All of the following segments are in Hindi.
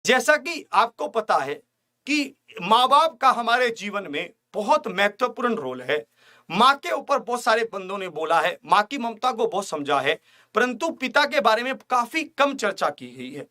जैसा कि आपको पता है कि माँ-बाप का हमारे जीवन में बहुत महत्वपूर्ण रोल है। माँ के ऊपर बहुत सारे बंदों ने बोला है, माँ की ममता को बहुत समझा है, परंतु पिता के बारे में काफ़ी कम चर्चा की गई है।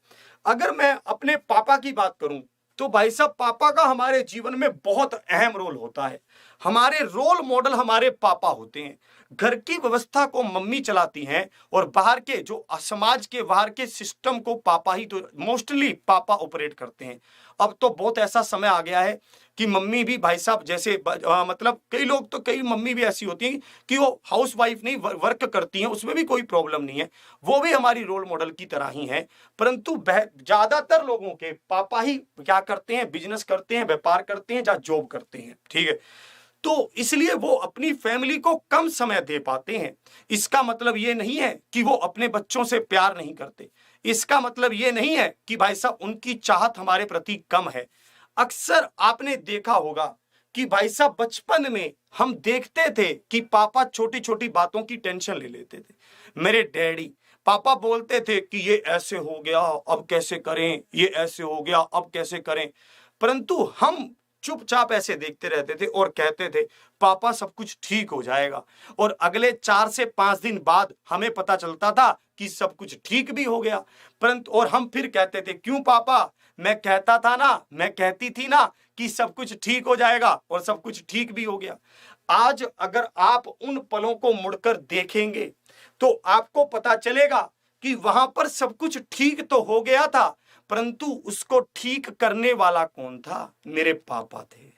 अगर मैं अपने पापा की बात करूँ, तो भाई साहब पापा का हमारे जीवन में बहुत अहम रोल होता है। हमारे रोल मॉडल हमारे पापा होते हैं। घर की व्यवस्था को मम्मी चलाती हैं और बाहर के जो समाज के बाहर के सिस्टम को पापा ही तो मोस्टली पापा ऑपरेट करते हैं। अब तो बहुत ऐसा समय आ गया है कि मम्मी भी भाई साहब जैसे मतलब कई लोग तो कई मम्मी भी ऐसी होती हैं कि वो हाउस वाइफ नहीं वर्क करती हैं, उसमें भी कोई प्रॉब्लम नहीं है, वो भी हमारी रोल मॉडल की तरह ही हैं। परंतु ज्यादातर लोगों के पापा ही क्या करते हैं, बिजनेस करते हैं, व्यापार करते हैं या जॉब करते हैं, ठीक है। तो इसलिए वो अपनी फैमिली को कम समय दे पाते हैं। इसका मतलब ये नहीं है कि वो अपने बच्चों से प्यार नहीं करते। इसका मतलब ये नहीं है कि भाई साहब उनकी चाहत हमारे प्रति कम है। अक्सर आपने देखा होगा कि भाई साहब बचपन में हम देखते थे कि पापा छोटी-छोटी बातों की टेंशन ले लेते थे। मेरे डैडी, पापा बोलते थे कि ये ऐसे हो गया, अब कैसे करें? ये ऐसे हो गया, अब कैसे करें? परंतु हम चुपचाप ऐसे देखते रहते थे और कहते थे पापा सब कुछ ठीक हो जाएगा, और अगले 4 से 5 दिन बाद हमें पता चलता था कि सब कुछ ठीक भी हो गया। परंतु और हम फिर कहते थे क्यों पापा, मैं कहता था ना, मैं कहती थी ना कि सब कुछ ठीक हो जाएगा, और सब कुछ ठीक भी हो गया। आज अगर आप उन पलों को मुड़कर देखेंगे तो आपको पता चलेगा कि वहां पर सब कुछ ठीक तो हो गया था, परंतु उसको ठीक करने वाला कौन था? मेरे पापा थे।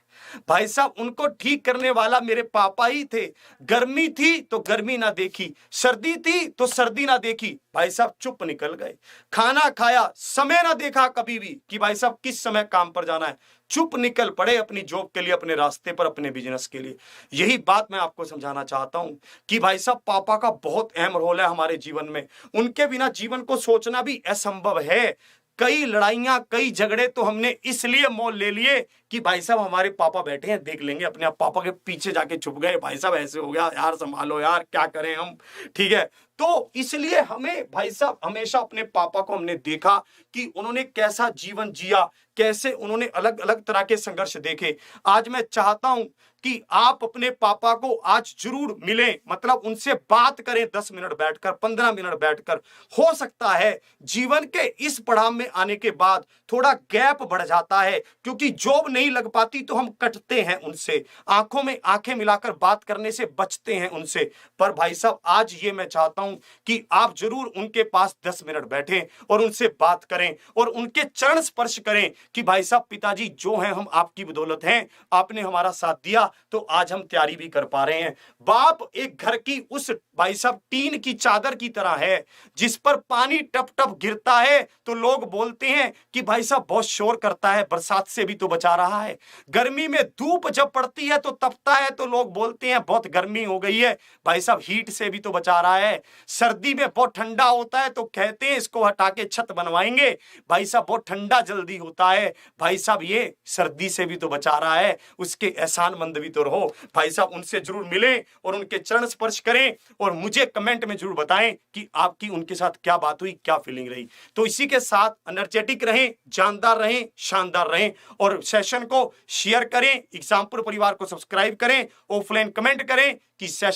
भाई साहब उनको ठीक करने वाला मेरे पापा ही थे। गर्मी थी तो गर्मी ना देखी, सर्दी थी तो सर्दी ना देखी, भाई साहब चुप निकल गए। खाना खाया, समय ना देखा कभी भी कि भाई साहब किस समय काम पर जाना है, चुप निकल पड़े अपनी जॉब के लिए, अपने रास्ते पर, अपने बिजनेस के लिए। यही बात मैं आपको समझाना चाहता हूं कि भाई साहब पापा का बहुत अहम रोल है हमारे जीवन में। उनके बिना जीवन को सोचना भी असंभव है। कई लड़ाइयां, कई झगड़े तो हमने इसलिए मोल ले लिए कि भाई साहब हमारे पापा बैठे हैं, देख लेंगे अपने आप। पापा के पीछे जाके छुप गए, भाई साहब ऐसे हो गया यार, संभालो यार, क्या करें हम, ठीक है। तो इसलिए हमें भाई साहब हमेशा अपने पापा को हमने देखा कि उन्होंने कैसा जीवन जिया, कैसे उन्होंने अलग अलग तरह के संघर्ष देखे। आज मैं चाहता हूं कि आप अपने पापा को आज जरूर मिलें, मतलब उनसे बात करें 10 मिनट बैठकर, 15 मिनट बैठकर। हो सकता है जीवन के इस पड़ाव में आने के बाद थोड़ा गैप बढ़ जाता है, क्योंकि जॉब नहीं लग पाती तो हम कटते हैं उनसे, आंखों में आंखें मिलाकर बात करने से बचते हैं उनसे। पर भाई साहब आज ये मैं चाहता हूं कि आप जरूर उनके पास 10 मिनट बैठें और उनसे बात करें और उनके चरण स्पर्श करें कि भाई साहब पिताजी जो हैं हम आपकी बदौलत हैं, आपने हमारा साथ दिया तो आज हम तैयारी भी कर पा रहे हैं। बाप एक घर की उस भाई साहब टीन की चादर की तरह है जिस पर पानी टप टप गिरता है तो लोग बोलते हैं कि भाई साहब बहुत शोर करता है, बरसात से भी तो बचा रहा है। गर्मी में धूप जब पड़ती है तो तपता है तो लोग बोलते हैं बहुत गर्मी हो गई है, भाई साहब हीट से भी तो बचा रहा है। सर्दी में बहुत ठंडा होता है तो कहते हैं इसको हटा के छत बनवाएंगे, भाई साहब बहुत ठंडा जल्दी होता है, भाई साहब ये सर्दी से भी तो बचा रहा है, उसके एहसानमंद भी तो रहो। भाई साहब उनसे जरूर मिलें और उनके चरण स्पर्श करें और मुझे कमेंट में जरूर बताएं कि आपकी उनके साथ क्या बात हुई, क्या फीलिंग रही। तो इसी के साथ एनर्जेटिक रहें, जानदार रहें, शानदार रहें और सेशन को शेयर करें, एग्जामपुर परिवार को सब्सक्राइब करें, ऑफलाइन कमेंट करें कि सेशन